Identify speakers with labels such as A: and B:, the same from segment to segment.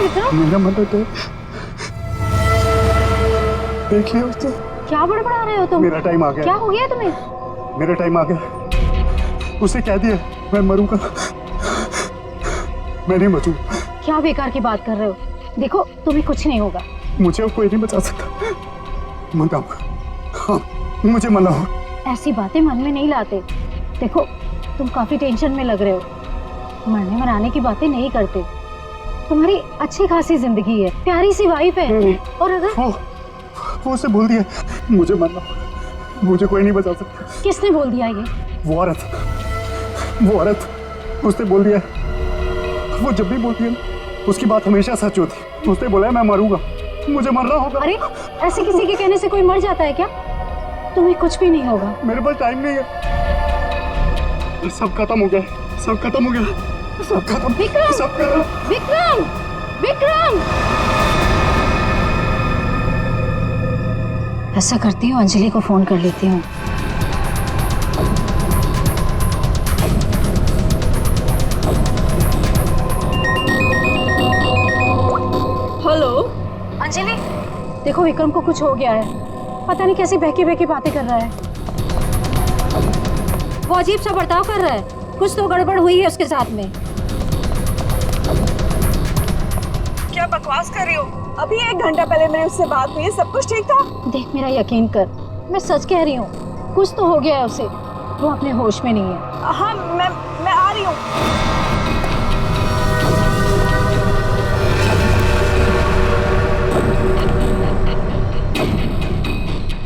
A: विक्रम?
B: मेरा मदद है, देखिए उसको।
A: क्या बड़बड़ा रहे हो तुम?
B: मेरा टाइम आ गया।
A: क्या हो गया तुम्हें?
B: मेरा टाइम आ गया। उसे कह दिया मैं मरूंगा, मैं नहीं बचूं।
A: क्या बेकार की बात कर रहे हो? देखो तुम्हें कुछ नहीं होगा।
B: मुझे अब कोई नहीं बचा सकता। मनाओ, हाँ, मुझे मनाओ।
A: ऐसी बातें मन में नहीं लाते। देखो तुम काफी टेंशन में लग रहे हो। मरने मराने की बातें नहीं करते। तुम्हारी अच्छी खासी जिंदगी है, प्यारी सी वाइफ है। और अगर
B: वो उसे बोल दिया मुझे मरना, मुझे कोई नहीं बचा सकता।
A: किसने बोल दिया ये?
B: वो औरत उसने बोल दिया। वो जब भी बोलती है उसकी बात हमेशा सच होती। उसने बोला है मैं मरूंगा, मुझे मरना होगा।
A: अरे ऐसे किसी के कहने से कोई मर जाता है क्या? तुम्हें कुछ भी नहीं होगा।
B: मेरे पास टाइम नहीं है। सब खत्म हो गया, सब खत्म हो गया, सब खत्म।
A: विक्रम!
B: सब खत्म।
A: विक्रम! विक्रम! ऐसा करती हूँ, अंजलि को फोन कर लेती हूँ।
C: हेलो
A: अंजलि, देखो विक्रम को कुछ हो गया है। पता नहीं कैसी बहकी बहकी बातें कर रहा है। वो अजीब सा बर्ताव कर रहा है। कुछ तो गड़बड़ हुई है उसके साथ में।
C: क्या बकवास कर रही हो? अभी 1 घंटा पहले मेरी उससे बात हुई है, सब कुछ ठीक था।
A: देख मेरा यकीन कर, मैं सच कह रही हूँ। कुछ तो हो गया है उसे, वो अपने होश में नहीं है।
C: हाँ मैं आ रही हूँ।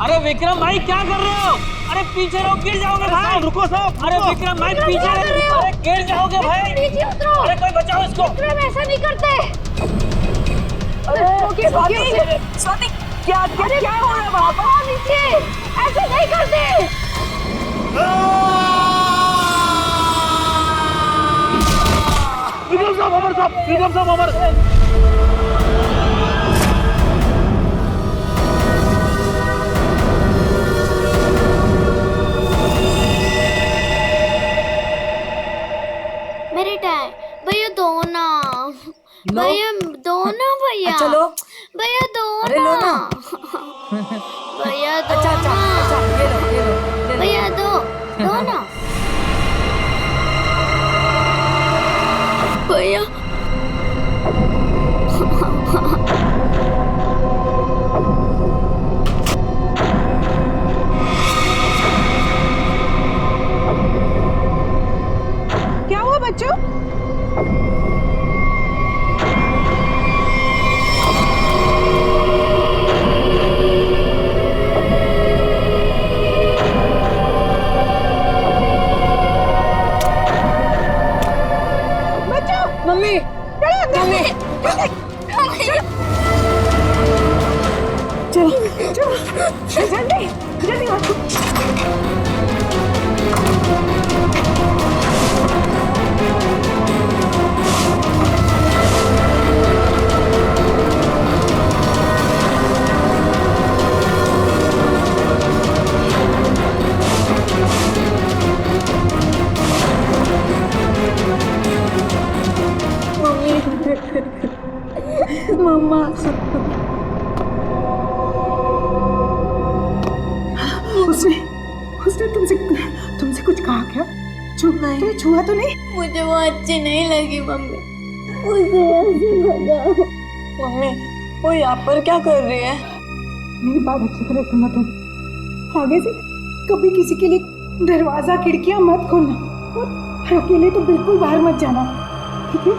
D: अरे विक्रम भाई क्या कर रहे हो? अरे पीछे रहो, गिर जाओगे भाई।
B: रुको साहब।
D: अरे विक्रम भाई पीछे
A: क्या कर रहे हो?
D: अरे गिर जाओगे भाई।
A: नीचे उतरो।
D: अरे कोई बचाओ इसको।
A: विक्रम ऐसा नहीं करते।
C: स्वाति क्या हो रहा है वहाँ पर?
A: नीचे ऐसे नहीं करते।
D: विक्रम साहब, अमर।
E: मेरे टाइम भैया दो ना, भैया दो ना, भैया
C: चलो
E: भैया दो
C: अरे लो ना।
E: भैया दो
C: अच्छा
E: ना,
C: ये लो
E: भैया दो ना भैया।
C: क्या हुआ बच्चों? मम्मी मम्मी चलो जल्दी जल्दी मम्मा उसने तुमसे कुछ कहा क्या? तुम्हें छुआ तो नहीं?
E: मुझे वो अच्छी नहीं लगी मम्मी, मुझे ऐसे भगाओ।
C: मम्मी वो यहाँ पर क्या कर रही है?
F: मेरी बात अच्छी तरह सुनो तुम। आगे से कभी किसी के लिए दरवाजा खिड़कियां मत खोलना और अकेले तो बिल्कुल बाहर मत जाना, ठीक है?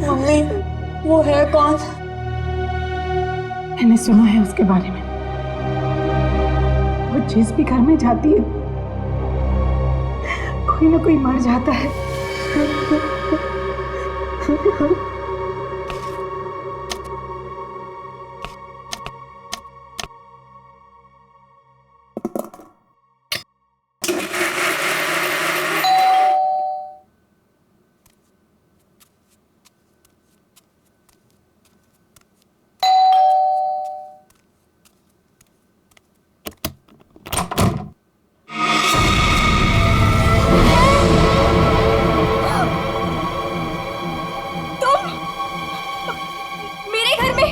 C: मम्मी वो है कौन?
F: सुना है उसके बारे में। वो जिस भी घर में जाती है कोई ना कोई मर जाता है।
E: मेरे घर में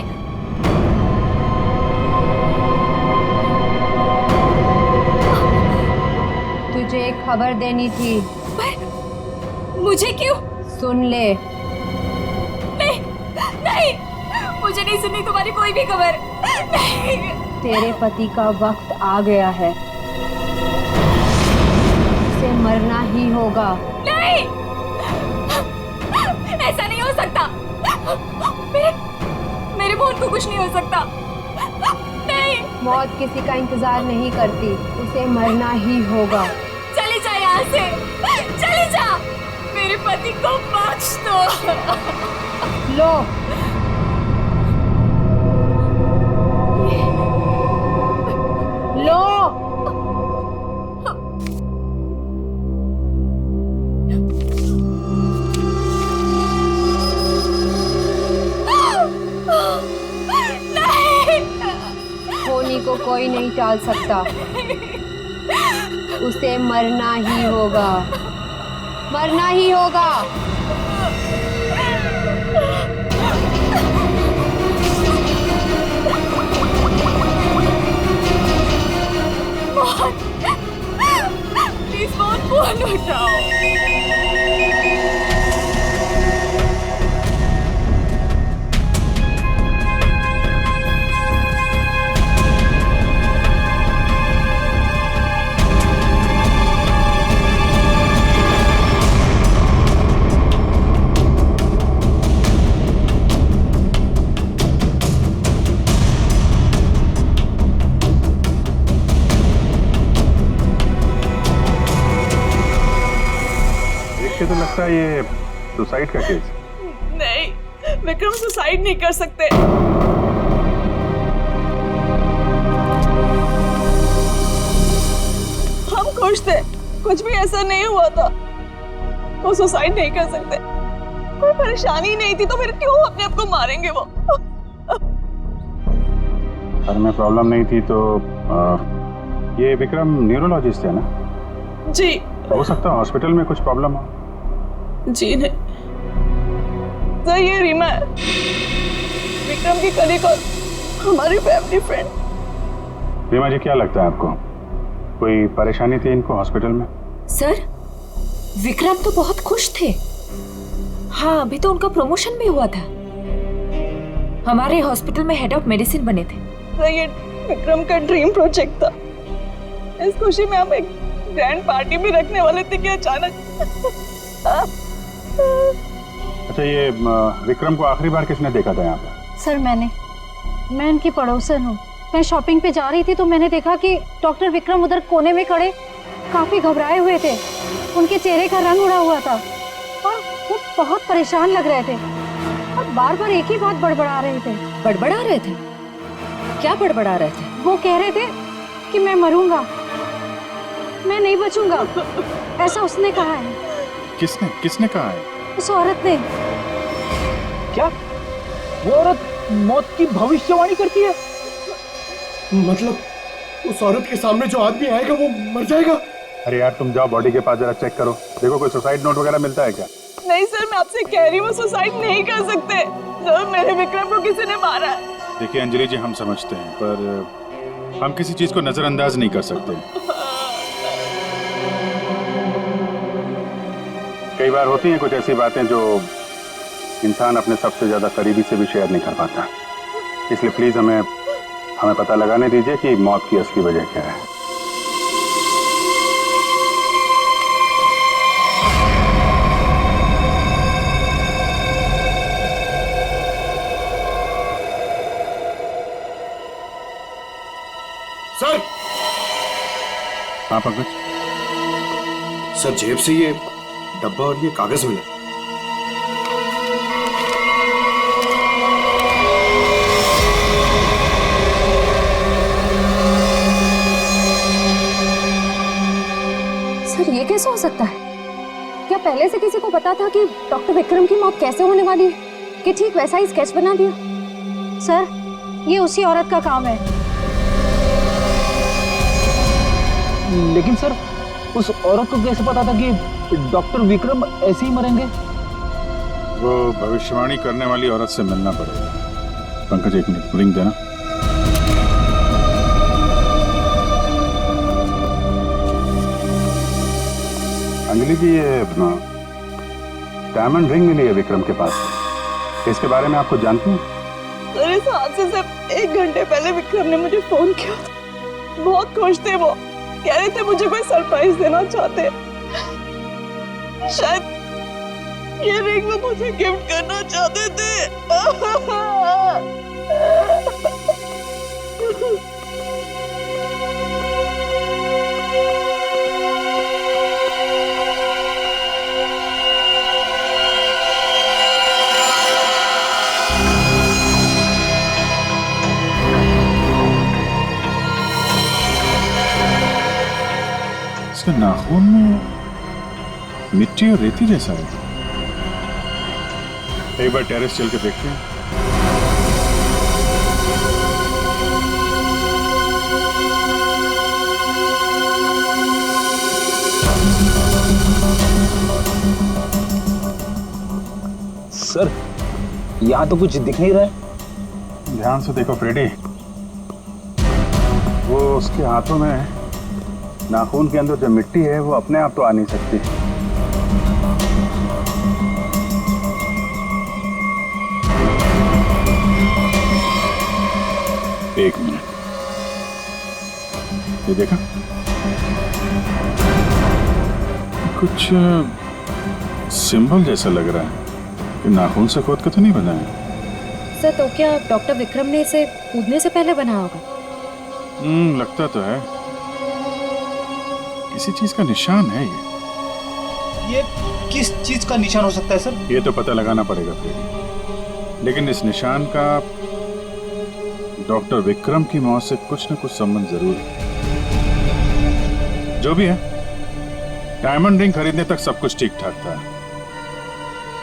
G: तुझे एक खबर देनी थी।
E: मुझे क्यों?
G: सुन ले।
E: नहीं नहीं, मुझे नहीं सुननी तुम्हारी कोई भी खबर। नहीं।
G: तेरे पति का वक्त आ गया है, उसे मरना ही होगा।
E: नहीं, ऐसा नहीं हो सकता। मेरे मोहन को कुछ नहीं हो सकता। नहीं।
G: मौत किसी का इंतजार नहीं करती, उसे मरना ही होगा।
E: चली जा यहाँ से, चली जा। मेरे पति को बख्श दो।
G: लो, लो। होनी को कोई नहीं टाल सकता, उसे मरना ही होगा, मरना ही होगा।
E: मोहन, प्लीज मोहन, फोन उठाओ।
B: तो लगता है ये सुसाइड का केस।
C: नहीं, विक्रम सुसाइड नहीं कर सकते। हम खुश थे, कुछ भी ऐसा नहीं हुआ था। वो सुसाइड नहीं कर सकते, कोई परेशानी नहीं थी, तो फिर क्यों अपने आप को मारेंगे वो?
B: घर में प्रॉब्लम नहीं थी तो ये विक्रम न्यूरोलॉजिस्ट है ना?
C: जी।
B: हो सकता है हॉस्पिटल में कुछ प्रॉब्लम हो।
C: जी नहीं सर, ये रीमा है, विक्रम की कलीग और हमारी फैमिली फ्रेंड।
B: रीमा जी, क्या लगता है आपको कोई परेशानी थी इनको हॉस्पिटल में?
H: सर, विक्रम तो बहुत खुश थे। हाँ, अभी तो उनका प्रमोशन भी हुआ था, हमारे हॉस्पिटल में हेड ऑफ मेडिसिन बने थे।
C: सर, ये विक्रम का ड्रीम प्रोजेक्ट था। इस खुशी में हम एक ग्रैंड पार्टी भी रखने वाले थे कि अचानक।
B: अच्छा, ये विक्रम को आखिरी बार किसने देखा था यहाँ पे?
A: सर मैं इनकी पड़ोसन हूँ। मैं शॉपिंग पे जा रही थी तो मैंने देखा कि डॉक्टर विक्रम उधर कोने में खड़े काफी घबराए हुए थे। उनके चेहरे का रंग उड़ा हुआ था और वो बहुत परेशान लग रहे थे और बार बार एक ही बात बड़बड़ा रहे थे।
H: बड़बड़ा रहे थे? क्या बड़बड़ा रहे थे?
A: वो कह रहे थे कि मैं मरूंगा, मैं नहीं बचूंगा, ऐसा उसने कहा है।
B: किसने कहा है?
A: उस औरत ने।
D: क्या वो औरत मौत की भविष्यवाणी करती है?
I: मतलब उस औरत के सामने जो आदमी आएगा वो मर जाएगा?
B: अरे यार, तुम जाओ बॉडी के पास जरा चेक करो, देखो कोई सुसाइड नोट वगैरह मिलता है क्या?
C: नहीं सर, मैं आपसे कह रही हूँ, वो सुसाइड नहीं कर सकते। सर, मेरे विक्रम को किसी ने मारा है।
B: देखिए अंजलि जी, हम समझते हैं पर हम किसी चीज को नजरअंदाज नहीं कर सकते। कई बार होती हैं कुछ ऐसी बातें जो इंसान अपने सबसे ज्यादा करीबी से भी शेयर नहीं कर पाता। इसलिए प्लीज हमें पता लगाने दीजिए कि मौत की असली वजह क्या है। हाँ पंकज,
I: सर जेब से ये डब्बा और ये कागज मिला।
G: सर ये कैसे हो सकता है? क्या पहले से किसी को पता था कि डॉक्टर विक्रम की मौत कैसे होने वाली है कि ठीक वैसा ही स्केच बना दिया?
A: सर, ये उसी औरत का काम है।
D: लेकिन सर, उस औरत को कैसे पता था कि डॉक्टर विक्रम ऐसे ही मरेंगे?
B: वो भविष्यवाणी करने वाली औरत से मिलना पड़ेगा। पंकज एक मिनट, लिंक देना। अंजलि जी, ये डायमंड रिंग मिली है विक्रम के पास। इसके बारे में आपको जानती हैं?
C: सर इस हादसे से 1 घंटे पहले विक्रम ने मुझे फोन किया। बहुत खुश थे वो, कह रहे थे मुझे कोई सरप्राइज देना चाहते। शायद ये रिंग वो मुझे गिफ्ट करना चाहते थे।
B: इसके नाखून में मिट्टी और रेती जैसा है। एक बार टेरेस चल के देखते हैं।
D: सर, यहाँ तो कुछ दिख नहीं रहा है।
B: ध्यान से देखो फ्रेडी, वो उसके हाथों में नाखून के अंदर जो मिट्टी है वो अपने आप तो आ नहीं सकती। एक मिनट, ये देखा, कुछ सिंबल जैसा लग रहा है कि नाखून से खोद के तो नहीं बना है।
H: सर, तो क्या डॉक्टर विक्रम ने इसे कूदने से पहले बनाया होगा?
B: लगता तो है, किसी चीज का निशान है
D: ये किस चीज का निशान हो सकता है सर?
B: ये तो पता लगाना पड़ेगा फ्रेडी, लेकिन इस निशान का डॉक्टर विक्रम की मौत से कुछ न कुछ संबंध जरूर है। जो भी है, डायमंड रिंग खरीदने तक सब कुछ ठीक ठाक था।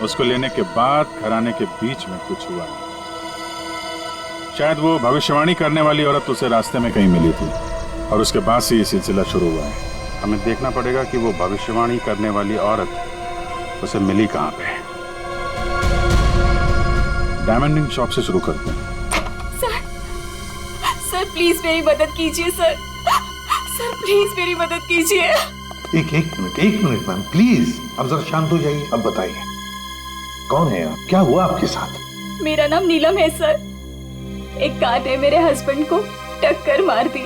B: उसको लेने के बाद घराने के बीच में कुछ हुआ। शायद वो भविष्यवाणी करने वाली औरत उसे रास्ते में कहीं मिली थी और उसके बाद से ये सिलसिला शुरू हुआ है। हमें देखना पड़ेगा कि वो भविष्यवाणी करने वाली औरत उसे मिली कहाँ पे। डायमंड रिंग शॉप से शुरू करते हैं।
C: सर प्लीज मेरी मदद कीजिए। सर प्लीज मेरी मदद कीजिए।
J: एक मिनट मैम, प्लीज अब जरा शांत हो जाइए। अब बताइए, कौन है आप? क्या हुआ आपके साथ?
C: मेरा नाम नीलम है सर। एक कार ने मेरे हस्बैंड को टक्कर मार दी,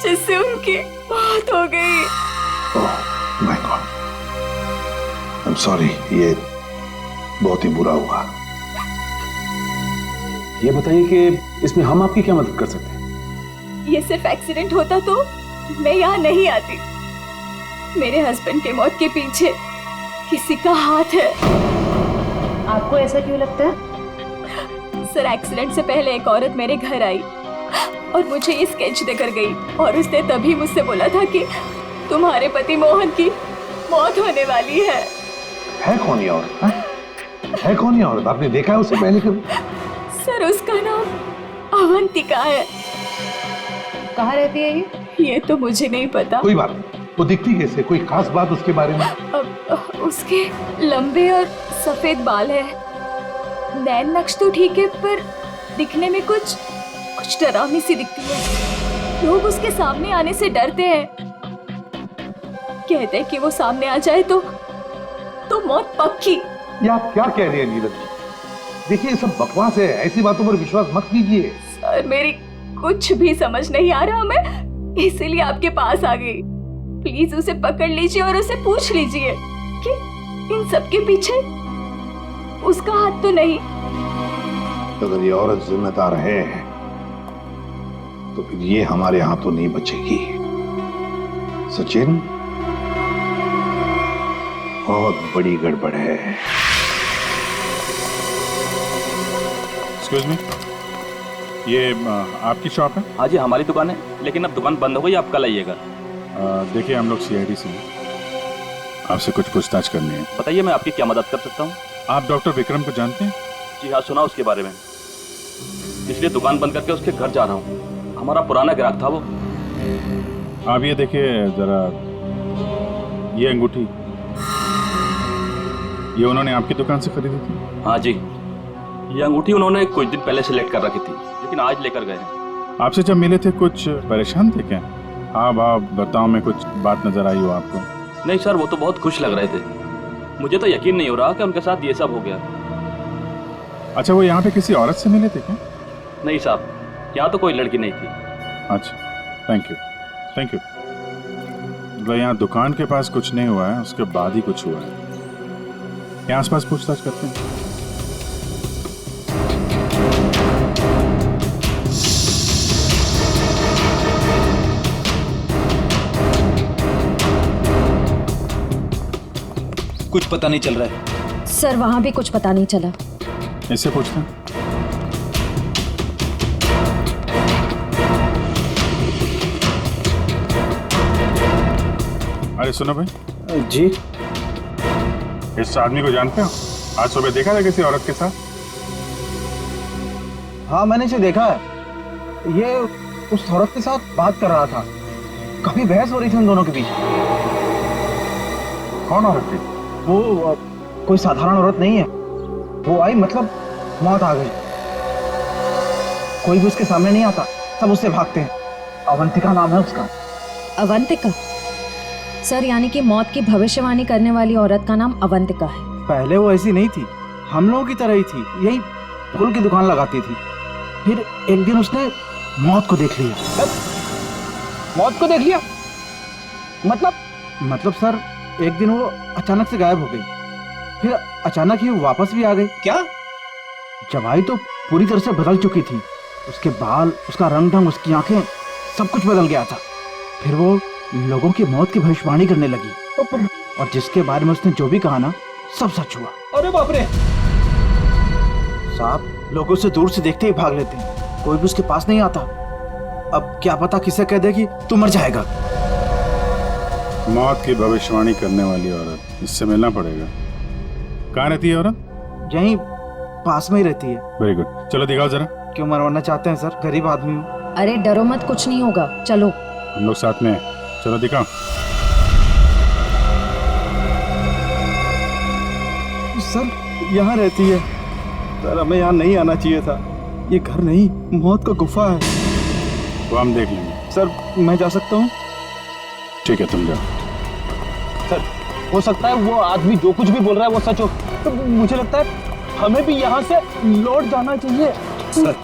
C: जिससे उनकी मौत हो गई।
J: Oh my God, I am sorry, ये बहुत ही बुरा हुआ।
I: ये बताइए कि इसमें हम आपकी क्या मदद कर सकते हैं?
C: ये सिर्फ एक्सीडेंट होता तो मैं यहाँ नहीं आती। मेरे हस्बैंड के मौत के पीछे किसी का हाथ है।
A: आपको ऐसा क्यों लगता है?
C: सर, एक्सीडेंट से पहले एक औरत मेरे घर आई और मुझे ये स्केच देकर गई और उसने तभी मुझसे बोला था कि तुम्हारे पति मोहन की मौत होने वाली है।
J: कौन ये औरत? है कौन ये औरत? आपने देखा है उसे पहले कभी?
C: सर, उसका नाम अवंतिका है।
A: कहाँ रहती है ये?
C: ये तो मुझे नहीं पता।
J: कोई बात नहीं, वो दिखती कैसे? कोई खास बात उसके बारे में?
C: उसके लंबे और सफेद बाल है। नैन नक्श तो ठीक है, पर दिखने में कुछ डरावनी सी दिखती है। लोग उसके सामने आने से डरते हैं, कहते हैं कि वो सामने आ जाए तो मौत पक्की।
J: ये आप क्या कह रहे हैं नीलम जी? देखिए, ये सब बकवास है, ऐसी बातों पर विश्वास मत कीजिए।
C: सर, मेरी कुछ भी समझ नहीं आ रहा, मैं इसीलिए आपके पास आ गई। प्लीज उसे पकड़ लीजिए और उसे पूछ लीजिए कि इन सब के पीछे उसका हाथ तो नहीं।
J: अगर ये औरत जिम्मेदार है तो फिर ये हमारे हाथों नहीं बचेगी। सचिन, बहुत बड़ी गड़बड़ है।
B: एक्सक्यूज मी, ये आपकी शॉप है?
K: हाँ जी, हमारी दुकान है, लेकिन अब दुकान बंद हो गई, आप कल आइएगा।
B: देखिए, हम लोग सीआईडी से हैं, आपसे कुछ पूछताछ करनी है।
K: बताइए, मैं आपकी क्या मदद कर सकता हूँ?
B: आप डॉक्टर विक्रम को जानते हैं?
K: जी हाँ, सुना उसके बारे में, इसलिए दुकान बंद करके उसके घर जा रहा हूँ। हमारा पुराना ग्राहक था वो।
B: आप ये देखिए जरा, ये अंगूठी, ये उन्होंने आपकी दुकान से खरीदी थी?
K: हाँ जी, ये अंगूठी उन्होंने कुछ दिन पहले सेलेक्ट कर रखी थी, लेकिन आज लेकर गए हैं।
B: आपसे जब मिले थे कुछ परेशान थे क्या? हाँ भाव बर्ताव में कुछ बात नजर आई हो आपको?
K: नहीं सर, वो तो बहुत खुश लग रहे थे। मुझे तो यकीन नहीं हो रहा कि उनके साथ ये सब हो गया।
B: अच्छा, वो यहाँ पे किसी औरत से मिले थे क्या?
K: नहीं साहब, यहाँ तो कोई लड़की नहीं थी।
B: अच्छा, थैंक यू थैंक यू। मतलब यहाँ दुकान के पास कुछ नहीं हुआ है, उसके बाद ही कुछ हुआ है। यहाँ आसपास पूछताछ करते हैं।
D: कुछ पता नहीं चल रहा है
G: सर, वहां भी कुछ पता नहीं चला।
B: इससे पूछते हैं। अरे सुनो भाई।
D: जी,
B: इस आदमी को जानते हो? आज सुबह देखा था किसी औरत के साथ?
D: हाँ मैंने इसे देखा है। ये उस औरत के साथ बात कर रहा था, काफी बहस हो रही थी उन दोनों के बीच।
B: कौन औरत थी?
D: वो कोई साधारण औरत नहीं है। वो आई मतलब मौत आ गई। कोई भी उसके सामने नहीं आता, सब उससे भागते हैं। अवंतिका नाम है उसका।
G: अवंतिका? सर, यानी कि मौत की भविष्यवाणी करने वाली औरत का नाम अवंतिका है।
D: पहले वो ऐसी नहीं थी, हम लोगों की तरह ही थी, यही फूल की दुकान लगाती थी। फिर एक दिन उसने मौत को देख लिया। मौत को देख लिया? मतलब सर, एक दिन वो अचानक से गायब हो गई, फिर अचानक ही वापस भी आ गई। क्या? जवाई तो पूरी तरह से बदल चुकी थी। उसके बाल, उसका रंग ढंग, उसकी आंखें, सब कुछ बदल गया था। फिर वो लोगों की मौत की भविष्यवाणी करने लगी, और जिसके बारे में उसने जो भी कहा ना, सब सच हुआ। अरे बाप रे! साहब, लोग उसे दूर से देखते ही भाग लेते हैं, कोई भी उसके पास नहीं आता। अब क्या पता किसे कह दे कि तू मर जाएगा।
B: मौत की भविष्यवाणी करने वाली औरत, इससे मिलना पड़ेगा। कहाँ रहती है औरत?
D: यहीं पास में ही रहती है।
B: वेरी गुड, चलो दिखाओ जरा।
D: क्यों मरवाना चाहते हैं सर? गरीब आदमी हूँ।
G: अरे डरो मत, कुछ नहीं होगा, चलो।
B: हम लोग साथ में हैं, चलो दिखाओ।
D: सर, यहाँ रहती है। सर, हमें यहाँ नहीं आना चाहिए था। ये घर नहीं, मौत का गुफा है।
B: वो हम देख लेंगे।
D: सर, मैं जा सकता हूँ?
B: ठीक है, तुम जाओ।
D: सर, हो सकता है वो आदमी जो कुछ भी बोल रहा है वो सच हो, तो मुझे लगता है हमें भी यहाँ से लौट जाना चाहिए।
I: सर,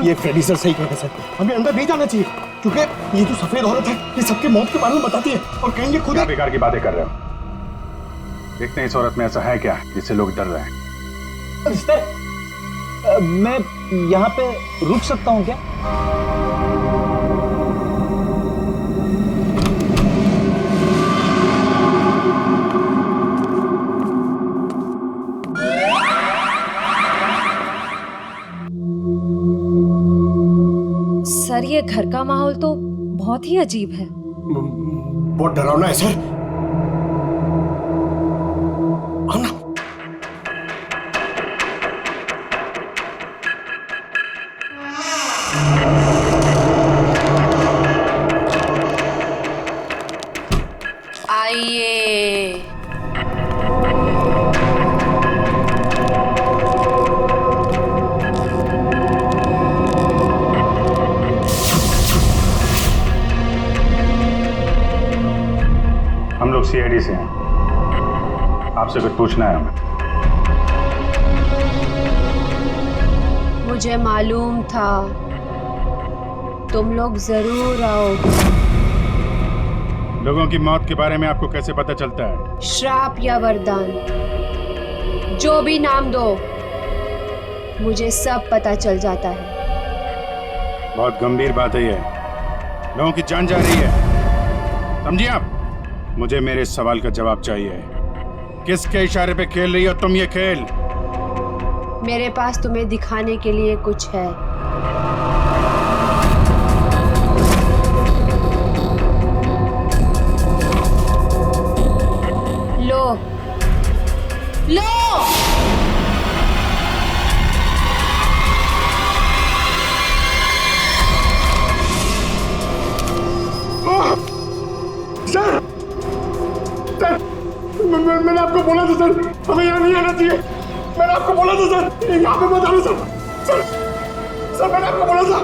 I: ये फ्रेडी सर सही कहते हैं सर, हमें अंदर नहीं जाना चाहिए, क्योंकि ये जो सफेद औरत है ये सबके मौत के बारे में बताती है और कहेंगे खुद।
B: क्या बेकार की बातें कर रहे हो? देखते हैं इस औरत में ऐसा है क्या जिससे लोग डर रहे हैं।
D: सर, मैं यहाँ पे रुक सकता हूँ क्या?
G: सर, ये घर का माहौल तो बहुत ही अजीब है।
I: बहुत डरावना है सर। आना।
E: आइए।
B: हम लोग सीआईडी से हैं, आपसे कुछ पूछना है हमें।
E: मुझे मालूम था तुम लोग जरूर आओगे।
B: लोगों की मौत के बारे में आपको कैसे पता चलता है?
E: श्राप या वरदान, जो भी नाम दो, मुझे सब पता चल जाता है।
B: बहुत गंभीर बात है ये, लोगों की जान जा रही है, समझिए आप? मुझे मेरे इस सवाल का जवाब चाहिए। किसके इशारे पे खेल रही हो तुम ये खेल?
E: मेरे पास तुम्हें दिखाने के लिए कुछ है। लो लो।
I: सर, सर, मैंने आपको बोला था सर, हमें यहाँ नहीं आना चाहिए। मैंने आपको बोला था सर, यहाँ पे मत आना सर। सर, सर मैंने आपको बोला था।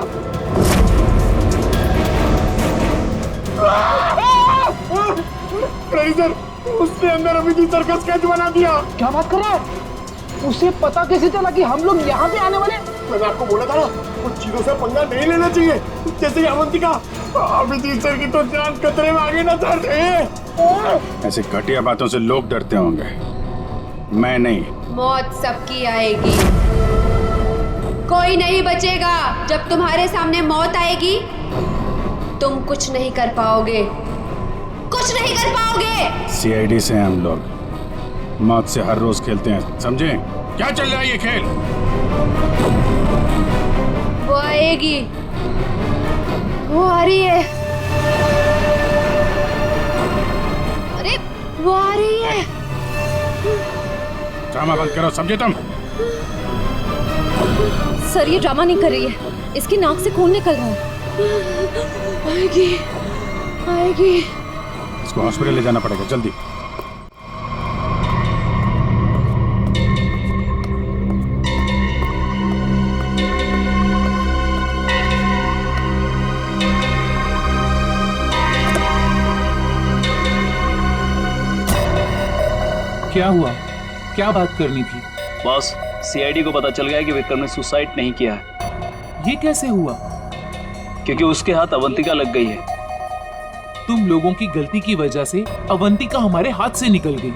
I: नहीं सर, उसने अंदर अभी भी सर्कस स्केच बना दिया।
D: क्या बात कर रहा है? उसे पता कैसे चला कि हम लोग यहाँ पे आने वाले?
I: मैंने आपको बोला था ना, कुछ चीजों से पंगा नहीं लेना चाहिए। जैसे कि अवंतिका, अभिजीत सर की तो जान खतरे में आ गई ना सर।
B: ऐसे घटिया बातों से लोग डरते होंगे, मैं नहीं।
E: मौत सबकी आएगी, कोई नहीं बचेगा। जब तुम्हारे सामने मौत आएगी तुम कुछ नहीं कर पाओगे, कुछ नहीं कर पाओगे।
B: सीआईडी से हम लोग मौत से हर रोज खेलते हैं, समझे? क्या चल रहा है ये खेल?
E: वो आएगी, वो आ रही है। अरे वो आ रही है।
B: ड्रामा बंद करो, समझे तुम?
G: सर ये ड्रामा नहीं कर रही है, इसकी नाक से खून निकल रहा है।
E: आएगी, आएगी।
B: इसको हॉस्पिटल ले जाना पड़ेगा, जल्दी।
L: क्या हुआ? क्या बात करनी थी?
K: बॉस, सीआईडी को पता चल गया है कि विक्रम ने सुसाइड नहीं किया है।
L: ये कैसे हुआ?
K: क्योंकि उसके हाथ अवंतिका लग गई है।
L: तुम लोगों की गलती की वजह से अवंतिका हमारे हाथ से निकल गई।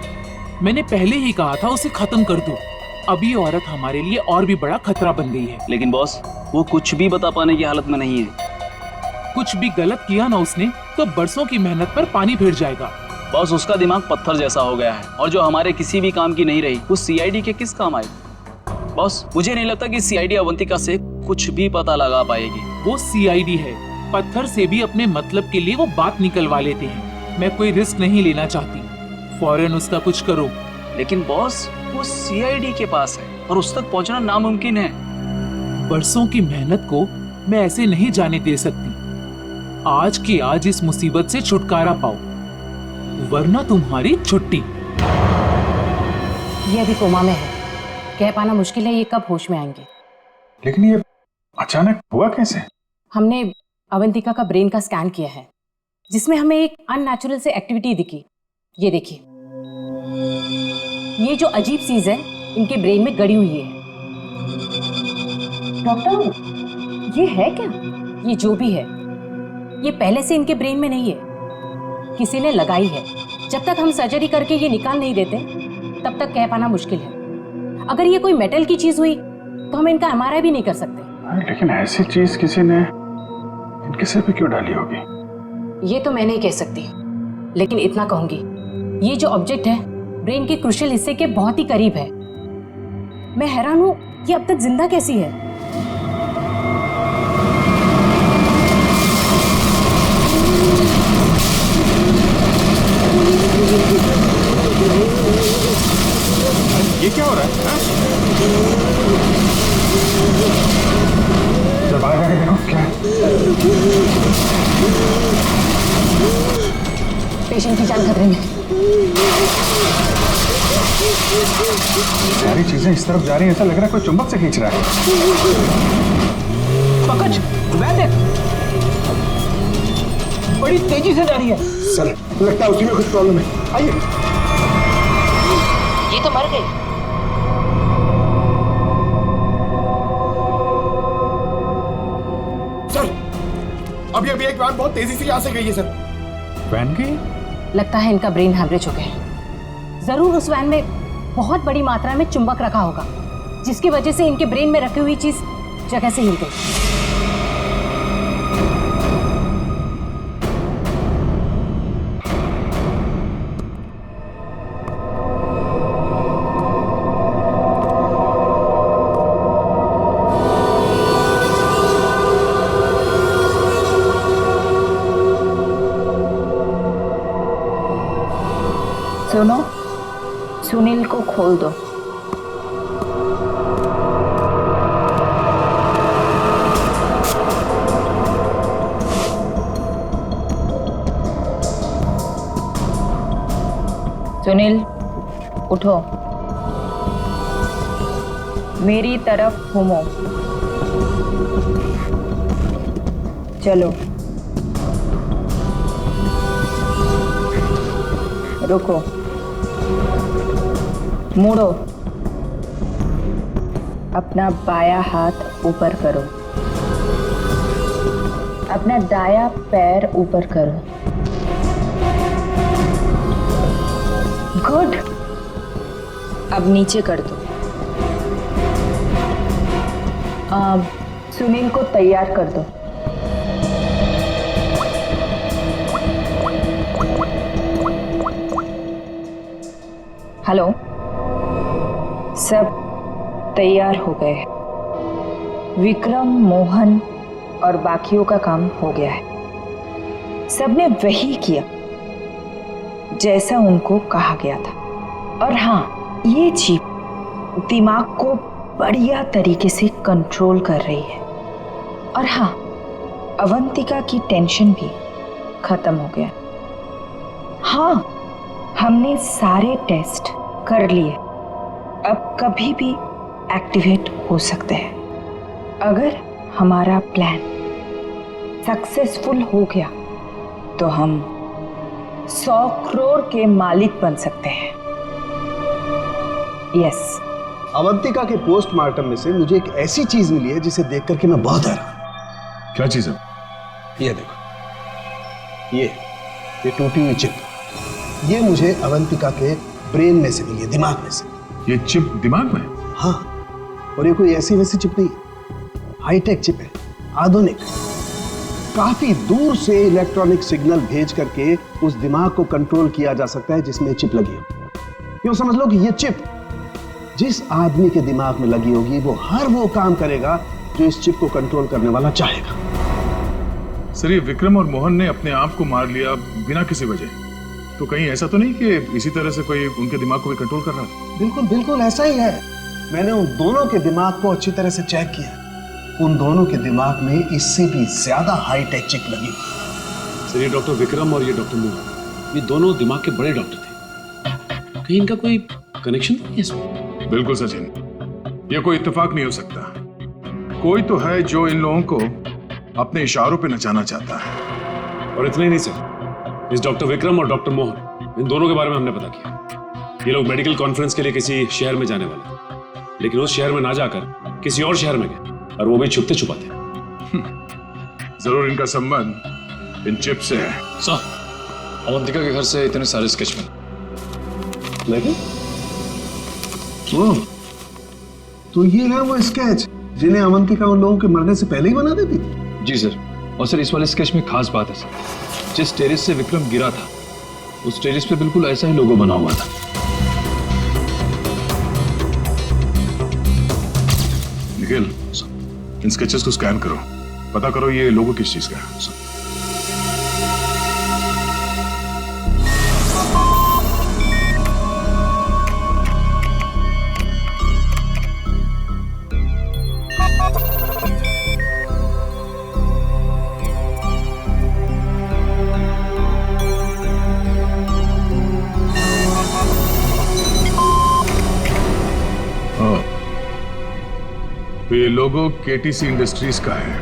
L: मैंने पहले ही कहा था उसे खत्म कर दो। अब ये औरत हमारे लिए और भी बड़ा खतरा बन गई है।
K: लेकिन बॉस, वो कुछ भी बता पाने की हालत में नहीं है।
L: कुछ भी गलत किया ना उसने तो बरसों की मेहनत पर पानी फिर जाएगा।
K: बॉस, उसका दिमाग पत्थर जैसा हो गया है और जो हमारे किसी भी काम की नहीं रही वो सीआईडी के किस काम आई? बॉस, मुझे नहीं लगता कि सीआईडी अवंतिका से कुछ भी पता लगा पाएगी।
L: वो सीआईडी है, पत्थर से भी अपने मतलब के लिए वो बात निकलवा लेते हैं। मैं कोई रिस्क नहीं लेना चाहती, फौरन उसका कुछ करो।
K: लेकिन बॉस, वो सीआईडी के पास है और उस तक पहुंचना नामुमकिन है।
L: बरसों की मेहनत को मैं ऐसे नहीं जाने दे सकती। आज के आज इस मुसीबत से छुटकारा पाओ, वरना तुम्हारी छुट्टी।
M: ये अभी कोमा में है, कह पाना मुश्किल है ये कब होश में आएंगे।
B: लेकिन ये अचानक हुआ कैसे?
M: हमने अवंतिका का ब्रेन का स्कैन किया है, जिसमें हमें एक अननेचुरल से एक्टिविटी दिखी। ये देखिए, ये जो अजीब चीज है इनके ब्रेन में गड़ी हुई है। डॉक्टर, ये है क्या? ये जो भी है, ये पहले से इनके ब्रेन में नहीं है, किसी ने लगाई है। जब तक हम सर्जरी करके ये निकाल नहीं देते तब तक कह पाना मुश्किल है। अगर ये कोई मेटल की चीज हुई तो हम इनका एमआरआई भी नहीं कर सकते।
B: लेकिन ऐसी चीज किसी ने इनके सिर पे क्यों डाली होगी?
M: ये तो मैं नहीं कह सकती, लेकिन इतना कहूंगी, ये जो ऑब्जेक्ट है ब्रेन के क्रूशियल हिस्से के बहुत ही करीब है। मैं हैरान हूं ये अब तक जिंदा कैसी है।
B: ये क्या हो रहा है? जब आएगा देखो क्या है?
M: पेशेंट की जान खतरे में।
B: सारी चीजें इस तरफ जा रही हैं, ऐसा लग रहा है कोई चुंबक से खींच रहा है।
D: पंकज, वैन देख, बड़ी तेजी से जा रही है।
I: सर, लगता है उसी में कुछ प्रॉब्लम है। आइए।
M: ये तो मर गई।
I: सर, अभी एक वैन बहुत तेजी से यहाँ से गई है सर।
B: वैन गई?
M: लगता है इनका ब्रेन हैमरेज हो गया है। जरूर उस वैन में बहुत बड़ी मात्रा में चुंबक रखा होगा, जिसकी वजह से इनके ब्रेन में रखी हुई चीज जगह से हिल गई।
H: सुनो, सुनील को खोल दो। सुनील, उठो, मेरी तरफ घूमो। चलो, रुको, मुड़ो, अपना बायां हाथ ऊपर करो, अपना दायां पैर ऊपर करो। गुड, अब नीचे कर दो। अब सुनील को तैयार कर दो। हेलो, सब तैयार हो गए। विक्रम, मोहन और बाकियों का काम हो गया है। सबने वही किया जैसा उनको कहा गया था। और हाँ, ये चिप दिमाग को बढ़िया तरीके से कंट्रोल कर रही है। और हाँ, अवंतिका की टेंशन भी खत्म हो गया। हाँ, हमने सारे टेस्ट कर लिए, अब कभी भी एक्टिवेट हो सकते हैं। अगर हमारा प्लान सक्सेसफुल हो गया तो हम 100 करोड़ के मालिक बन सकते हैं। यस।
I: अवंतिका के पोस्टमार्टम में से मुझे एक ऐसी चीज मिली है जिसे देख करके मैं बहुत हैरान।
J: क्या चीज है?
I: ये देखो, ये टूटी हुई चिप, ये मुझे अवंतिका के ब्रेन में से मिली है, दिमाग में से।
J: ये चिप दिमाग में?
I: हाँ, और ये कोई ऐसी वैसी चिप नहीं, हाईटेक चिप है, आधुनिक। काफी दूर से इलेक्ट्रॉनिक सिग्नल भेज करके उस दिमाग को कंट्रोल किया जा सकता है जिसमें चिप लगी हो। यूं समझ लो कि ये चिप जिस आदमी के दिमाग में लगी होगी वो हर वो काम करेगा जो इस चिप को कंट्रोल करने वाला चाहेगा।
J: सर, ये विक्रम और मोहन ने अपने आप को मार लिया बिना किसी वजह, तो कहीं ऐसा तो नहीं कि इसी तरह से कोई उनके दिमाग को भी कंट्रोल कर रहा था?
I: बिल्कुल बिल्कुल ऐसा ही है। मैंने उन दोनों के दिमाग को अच्छी तरह से चेक किया। उन दोनों के दिमाग में इससे भी ज्यादा हाईटेक चिप लगी।
N: सर, ये डॉक्टर विक्रम और ये डॉक्टर मोहन, ये दोनों दिमाग के बड़े डॉक्टर थे। कहीं इनका कोई कनेक्शन तो नहीं है इसमें?
J: बिल्कुल सचिन, ये कोई इत्तेफाक नहीं हो सकता। कोई तो है जो इन लोगों को अपने इशारों पे नचाना चाहता है।
N: और इतना ही नहीं सर, इस डॉक्टर विक्रम और डॉक्टर मोहन, इन दोनों के बारे में हमने पता किया। ये लोग मेडिकल कॉन्फ्रेंस के लिए किसी शहर में जाने वाले थे, लेकिन उस शहर में ना जाकर किसी और शहर में गए, और वो भी छुपते छुपाते।
J: जरूर इनका संबंध इन चिप से है।
O: सर, अवंतिका के घर से इतने सारे स्केच
I: लेकिन तो ये है वो स्केच जिन्हें अवंतिका उन लोगों के मरने से पहले ही बना देती?
O: जी सर। और सर, इस वाले स्केच में खास बात है सर, जिस टेरेस से विक्रम गिरा था उस टेरेस पे बिल्कुल ऐसा ही लोगो बना हुआ था।
J: निखिल, इन स्केचेस को स्कैन करो, पता करो ये लोगो किस चीज का है। तो ये लोगो केटीसी इंडस्ट्रीज का है।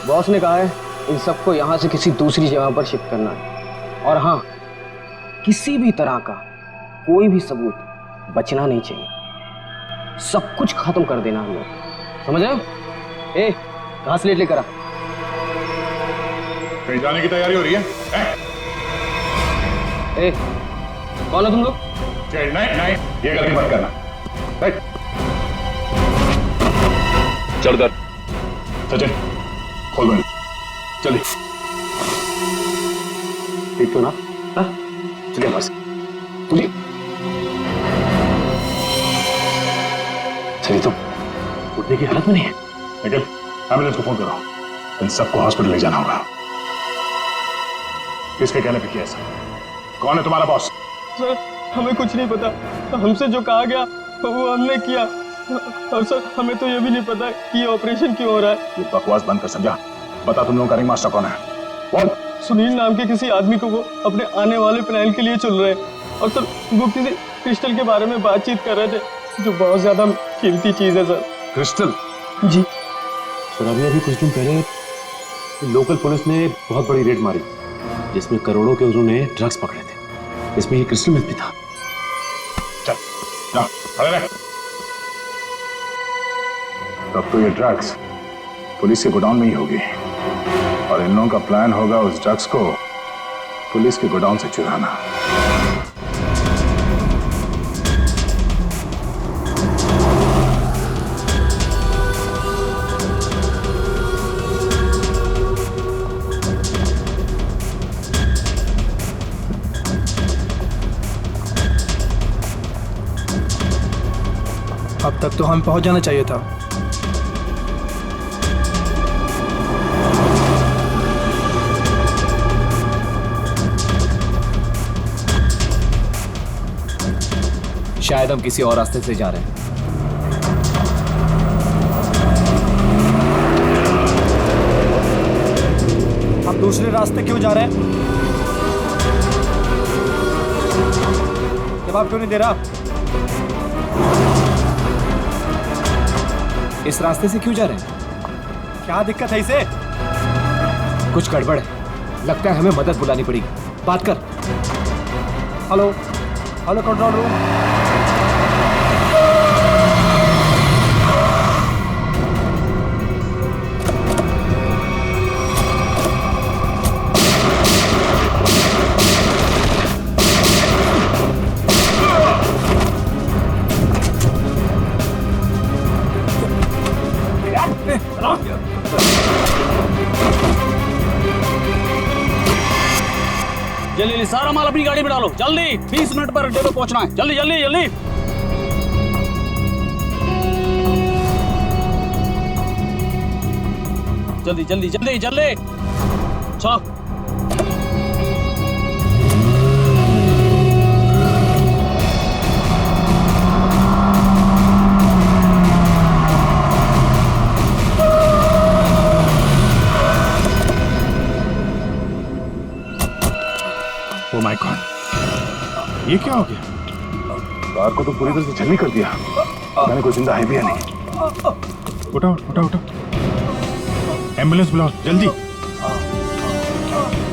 P: बॉस ने कहा है इन सबको यहां से किसी दूसरी जगह पर शिफ्ट करना है। और हाँ, किसी भी तरह का कोई भी सबूत बचना नहीं चाहिए। सब कुछ खत्म कर देना हम लोग, समझ रहे हो? ए, घास लेट लेकर आ।
J: कहीं जाने की तैयारी हो रही है?
P: ए, कौन हो तुम लोग?
J: नहीं, ये गलती मत करना।
O: चल कर
J: सचिन, खोल बंद, चलिए।
N: हो ना? हाँ? चलिए बस चलिए। चलिए, तुम उठने की हालत में नहीं है।
B: लेकिन एम्बुलेंस को फोन करो, इन सबको हॉस्पिटल ले जाना होगा। किसके कहने पे किया सर? कौन है तुम्हारा बॉस?
Q: सर हमें कुछ नहीं पता, हमसे जो कहा गया वो हमने किया। और सर हमें तो ये भी नहीं पता कि ये ऑपरेशन क्यों हो रहा है।
B: ये बकवास बंद कर समझा। बता तुम लोगों का रिंग मास्टर कौन है? कौन?
Q: सुनील नाम के किसी आदमी को वो अपने आने वाले प्लान के लिए चुन रहे हैं। और सर वो किसी क्रिस्टल के बारे में बातचीत कर रहे थे जो बहुत ज्यादा कीमती चीज है सर।
N: क्रिस्टल?
Q: जी
N: सर अभी कुछ दिन पहले लोकल पुलिस ने बहुत बड़ी रेड मारी जिसमें करोड़ों के उन्होंने ड्रग्स पकड़े थे। इसमें ये क्रिस्टल मिल्क भी था।
B: चल जाओ, खड़े रहे। तब तो ये ड्रग्स पुलिस के गोडाउन में ही होगी और इन लोगों का प्लान होगा उस ड्रग्स को पुलिस के गोडाउन से चुराना।
D: अब तक तो हम पहुंच जाना चाहिए था।
P: शायद हम किसी और रास्ते से जा रहे हैं।
D: आप दूसरे रास्ते क्यों जा रहे हैं? जवाब क्यों नहीं दे रहा?
P: इस रास्ते से क्यों जा रहे हैं?
D: क्या दिक्कत है इसे?
P: कुछ गड़बड़ है, लगता है हमें मदद बुलानी पड़ेगी। बात कर।
D: Hello hello control room.
K: जल्दी सारा माल अपनी गाड़ी में डालो, जल्दी 20 मिनट पर अड्डे पे पहुंचना है। जल्दी जल्दी जल्दी जल्दी जल्दी जल्दी जल्दी चलो।
B: ओ माय गॉड, ये क्या हो गया? कार को तो पूरी तरह से छलनी कर दिया। मैंने कोई जिंदा है भी या नहीं। उठाओ उठाओ उठाओ, एम्बुलेंस बुलाओ जल्दी।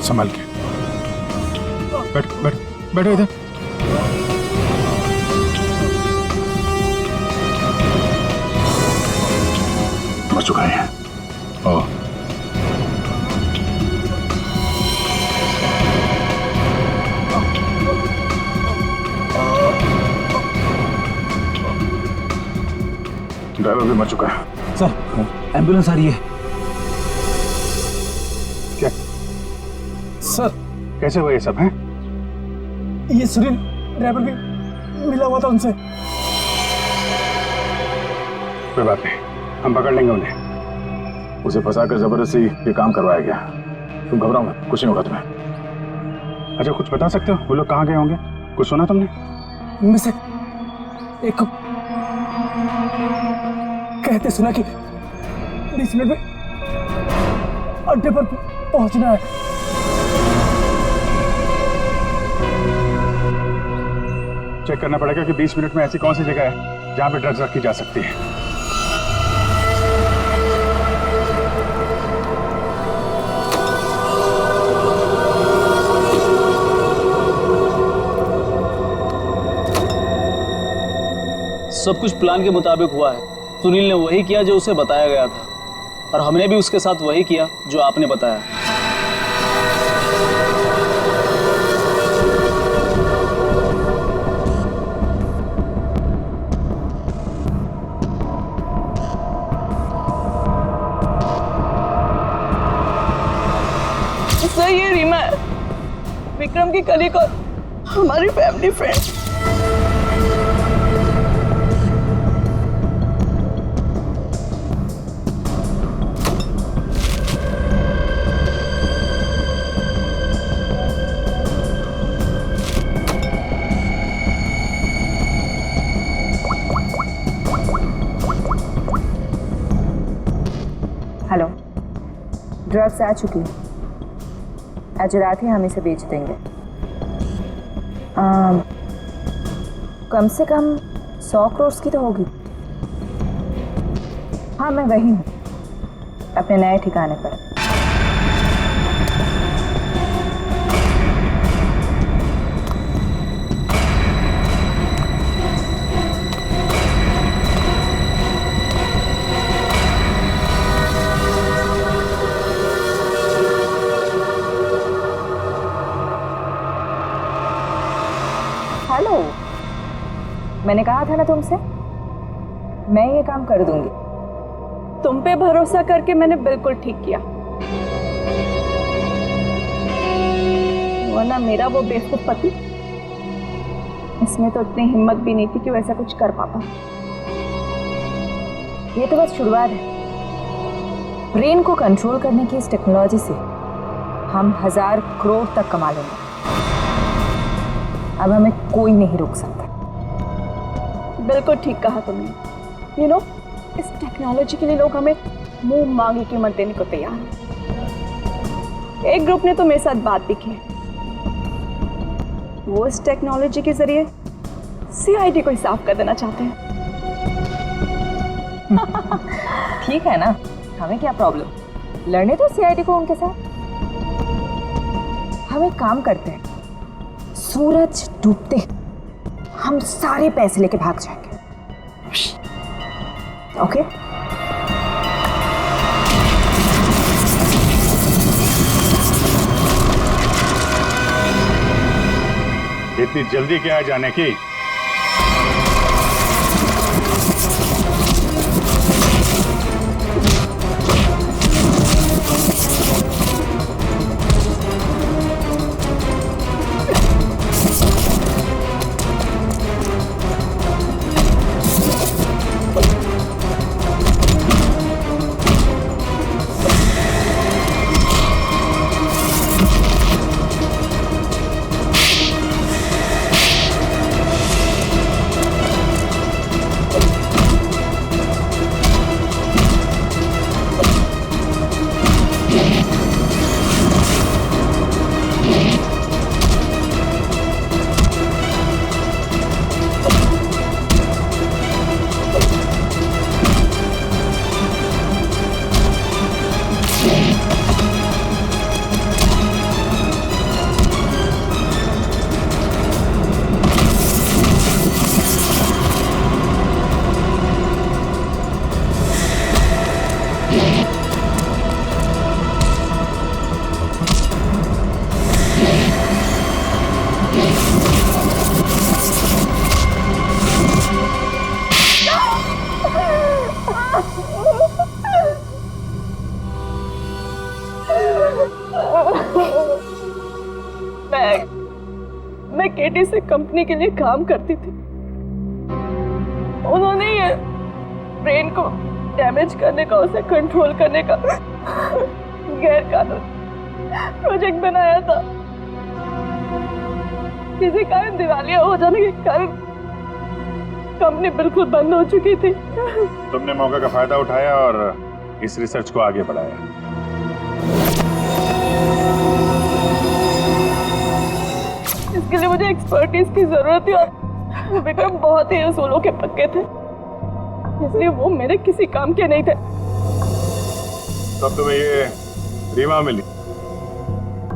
B: संभाल के बैठो बैठो बैठो इधर। मर चुका है। ओह ड्राइवर भी मर चुका है।
D: सर एम्बुलेंस आ रही है।
B: क्या
D: सर?
B: कैसे हुआ ये सब है?
D: ये सुनील ड्राइवर भी मिला हुआ था उनसे।
B: कोई बात नहीं, हम पकड़ लेंगे उन्हें। उसे फंसाकर जबरदस्ती ये काम करवाया गया। तुम घबराओ मत, कुछ नहीं होगा तुम्हें। अच्छा कुछ बता सकते हो वो लोग कहाँ गए होंगे? कुछ सुना तुमने?
D: उनमें से एक को कहते सुना कि 20 मिनट में अड्डे पर पहुंचना है।
B: चेक करना पड़ेगा कि 20 मिनट में ऐसी कौन सी जगह है जहां पे ड्रग्स रखी जा सकती है।
K: सब कुछ प्लान के मुताबिक हुआ है। सुनील ने वही किया जो उसे बताया गया था और हमने भी उसके साथ वही किया जो आपने बताया।
C: सर ये रीमा विक्रम की कलीग और हमारी फैमिली फ्रेंड।
H: हेलो, ड्रग्स आ चुकी है। आज रात ही हम इसे बेच देंगे। कम से कम 100 करोड़ की तो होगी। हाँ, मैं वही हूँ, अपने नए ठिकाने पर। हेलो, मैंने कहा था ना तुमसे, मैं ये काम कर दूंगी।
C: तुम पे भरोसा करके मैंने बिल्कुल ठीक किया, वरना मेरा वो बेवकूफ पति, इसमें तो इतनी हिम्मत भी नहीं थी कि वो ऐसा कुछ कर पाता।
H: ये तो बस शुरुआत है। ब्रेन को कंट्रोल करने की इस टेक्नोलॉजी से हम 1000 करोड़ तक कमा लेंगे। अब हमें कोई नहीं रोक सकता।
C: बिल्कुल ठीक कहा तुमने। इस टेक्नोलॉजी के लिए लोग हमें मुंह मांगी कीमत देने को तैयार हैं। एक ग्रुप ने तो मेरे साथ बात भी की, वो इस टेक्नोलॉजी के जरिए सीआईडी को ही साफ कर देना चाहते हैं।
H: ठीक है ना, हमें क्या प्रॉब्लम, लड़ने दो सीआईडी को उनके साथ। हम एक काम करते हैं, सूरज डूबते हम सारे पैसे लेके भाग जाएंगे। ओके?
B: इतनी जल्दी क्या है जाने की?
C: मैं केटी से कंपनी के लिए काम करती थी। उन्होंने ये ब्रेन को डैमेज करने का, उसे कंट्रोल करने का गैर कानूनी प्रोजेक्ट बनाया था। किसी कारण दिवालिया हो जाने के कारण कंपनी बिल्कुल बंद हो चुकी थी।
B: तुमने मौके का फायदा उठाया और इस रिसर्च को आगे बढ़ाया।
C: इसके लिए मुझे एक्सपर्टीज की जरूरत थी और विक्रम बहुत ही उसूलों के पक्के थे, इसलिए वो मेरे किसी काम के नहीं थे।
B: तब तुम्हें ये रीमा मिली,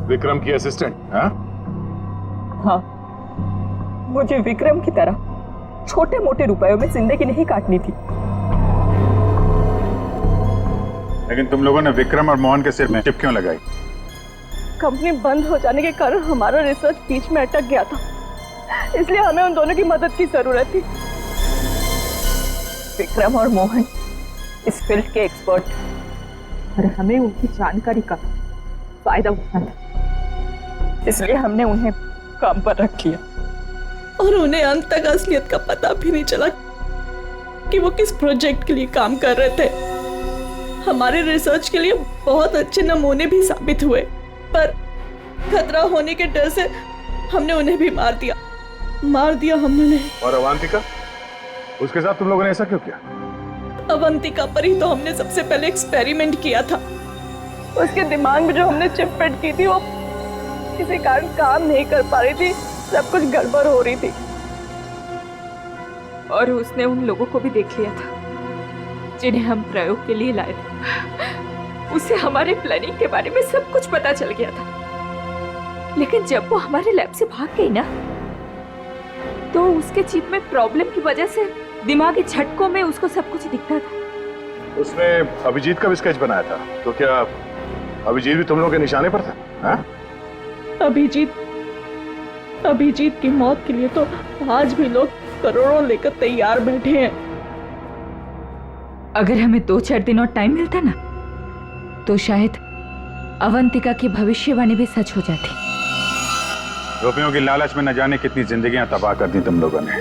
B: विक्रम की असिस्टेंट?
C: हाँ, मुझे विक्रम की तरह छोटे मोटे रुपयों में जिंदगी नहीं काटनी थी।
B: लेकिन तुम लोगों ने विक्रम और मोहन के सिर में चिप क्यों लगाई?
C: कंपनी बंद हो जाने के कारण हमारा रिसर्च बीच में अटक गया था, इसलिए हमें उन दोनों की मदद की जरूरत थी। विक्रम और मोहन इस फील्ड के एक्सपर्ट और हमें उनकी जानकारी का फायदा उठाना था।
R: इसलिए हमने उन्हें काम पर रख लिया और उन्हें अंत तक असलियत का पता भी नहीं चला कि वो किस प्रोजेक्ट के लिए काम कर रहे थे। हमारे रिसर्च के लिए बहुत अच्छे नमूने भी साबित हुए, पर खतरा होने के डर से हमने उन्हें भी मार दिया हमने उन्हें।
J: और अवंतिका, उसके साथ तुम लोगों ने ऐसा क्यों किया?
R: अवंतिका पर ही तो हमने सबसे पहले एक्सपेरिमेंट किया था। उसके दिमाग में जो हमने चिप फिट की थी वो किसी कारण काम नहीं कर पा रही थी, सब कुछ गड़बड़ हो रही थी। और उसने उन लोगों को भी देख लिया था जिन्हें हम प्रयोग के लिए लाए थे। उसे हमारे प्लानिंग के बारे में सब कुछ पता चल गया था, लेकिन जब वो हमारे लैब से भाग गई ना, तो उसके चिप में प्रॉब्लम की वजह से दिमागी झटकों में उसको सब कुछ दिखता था।
J: उसने अभिजीत का भी स्केच बनाया था, तो क्या अभिजीत भी तुम लोगों के निशाने पर था? हाँ?
R: अभिजीत की मौत के लिए तो आज भी लोग करोड़ों लेकर तैयार बैठे हैं।
C: अगर हमें 2-4 दिन और टाइम मिलता ना, तो शायद अवंतिका की भविष्यवाणी भी सच हो जाती।
J: रुपयों की लालच में न जाने कितनी जिंदगियां तबाह कर दी तुम लोगों ने,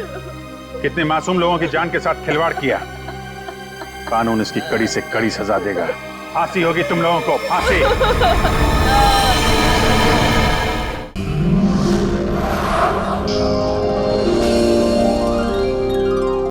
J: कितने मासूम लोगों की जान के साथ खिलवाड़ किया। कानून इसकी कड़ी से कड़ी सजा देगा। फांसी होगी तुम लोगों को, फांसी।